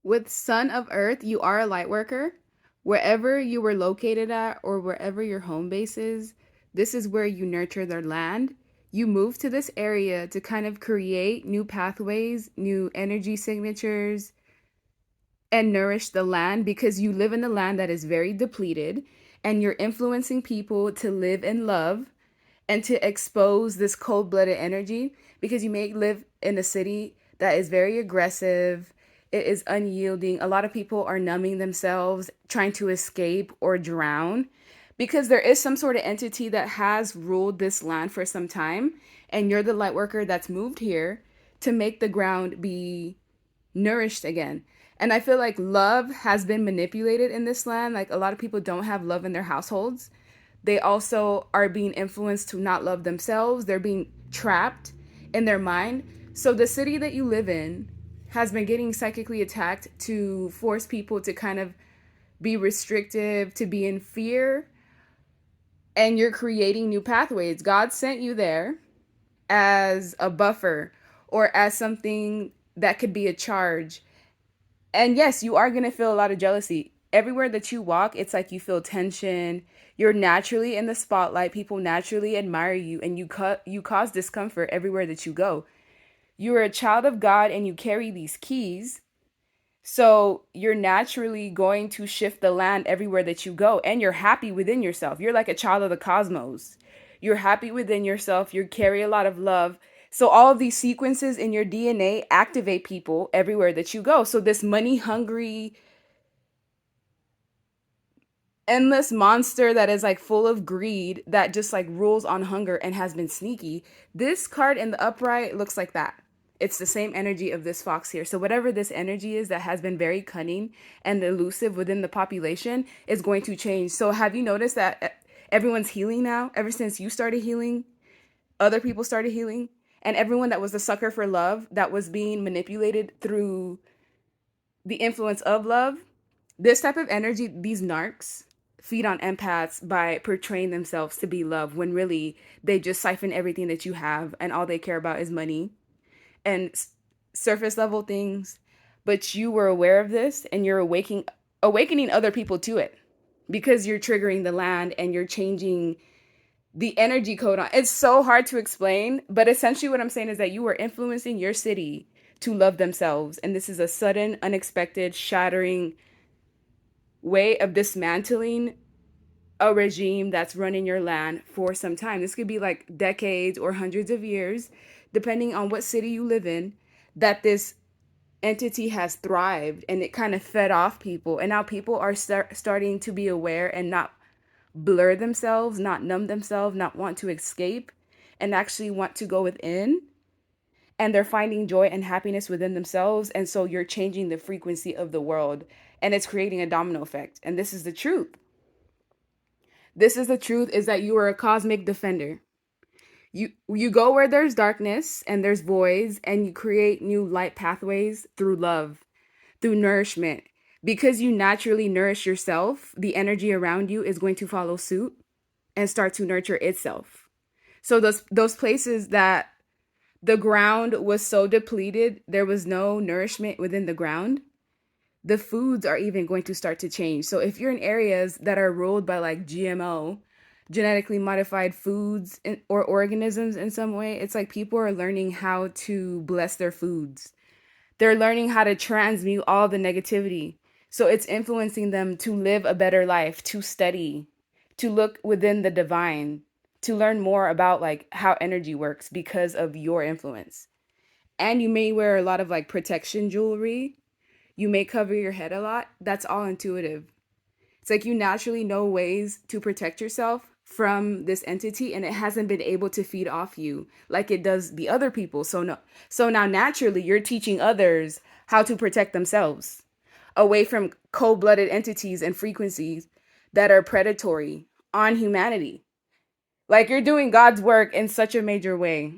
With Son of Earth, you are a light worker. Wherever you were located at or wherever your home base is, this is where you nurture their land. You move to this area to kind of create new pathways, new energy signatures, and nourish the land because you live in a land that is very depleted and you're influencing people to live in love and to expose this cold-blooded energy because you may live in a city that is very aggressive. It is unyielding. A lot of people are numbing themselves, trying to escape or drown because there is some sort of entity that has ruled this land for some time, and you're the light worker that's moved here to make the ground be nourished again. And I feel like love has been manipulated in this land. Like a lot of people don't have love in their households. They also are being influenced to not love themselves. They're being trapped in their mind. So the city that you live in has been getting psychically attacked to force people to kind of be restrictive, to be in fear, and you're creating new pathways. God sent you there as a buffer or as something that could be a charge. And yes, you are going to feel a lot of jealousy. Everywhere that you walk, it's like you feel tension. You're naturally in the spotlight. People naturally admire you and you cause discomfort everywhere that you go. You're a child of God and you carry these keys. So you're naturally going to shift the land everywhere that you go and you're happy within yourself. You're like a child of the cosmos. You're happy within yourself. You carry a lot of love. So all of these sequences in your DNA activate people everywhere that you go. So this money hungry, endless monster that is like full of greed that just like rules on hunger and has been sneaky. This card in the upright looks like that. It's the same energy of this fox here. So whatever this energy is that has been very cunning and elusive within the population is going to change. So have you noticed that everyone's healing now? Ever since you started healing, other people started healing, and everyone that was a sucker for love, that was being manipulated through the influence of love, this type of energy, these narcs feed on empaths by portraying themselves to be love when really they just siphon everything that you have and all they care about is money and surface level things. But you were aware of this and you're awakening other people to it because you're triggering the land and you're changing the energy code on. It's so hard to explain, but essentially what I'm saying is that you are influencing your city to love themselves, and this is a sudden, unexpected, shattering way of dismantling a regime that's running your land for some time. This could be like decades or hundreds of years, depending on what city you live in, that this entity has thrived and it kind of fed off people. And now people are starting to be aware and not blur themselves, not numb themselves, not want to escape, and actually want to go within. And they're finding joy and happiness within themselves. And so you're changing the frequency of the world and it's creating a domino effect. And this is the truth. This is the truth is that you are a cosmic defender. You go where there's darkness and there's voids and you create new light pathways through love, through nourishment. Because you naturally nourish yourself, the energy around you is going to follow suit and start to nurture itself. So those places that the ground was so depleted, there was no nourishment within the ground, the foods are even going to start to change. So if you're in areas that are ruled by like GMO, genetically modified foods or organisms in some way, it's like people are learning how to bless their foods. They're learning how to transmute all the negativity. So it's influencing them to live a better life, to study, to look within the divine, to learn more about like how energy works because of your influence. And you may wear a lot of like protection jewelry. You may cover your head a lot. That's all intuitive. It's like you naturally know ways to protect yourself from this entity and it hasn't been able to feed off you like it does the other people. So now naturally you're teaching others how to protect themselves away from cold-blooded entities and frequencies that are predatory on humanity. Like you're doing God's work in such a major way.